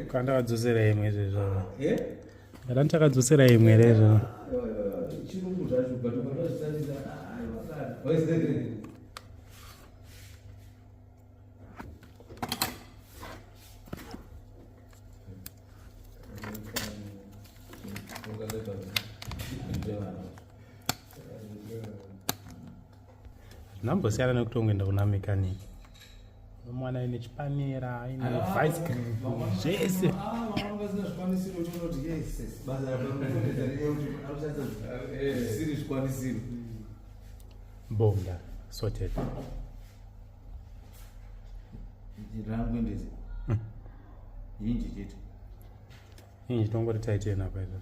Kanda wadzosera imwe izvezvo. Kana takadzosera imwe rezvo. Chirungu zvacho but ukazvitarisa Nambosiyana nekutongoenda kuna mekaniki. Mwana ine chipanera, ine vice grip, zvese. Bonga, sorted. Hinji tongoti taitena kwa hivyo.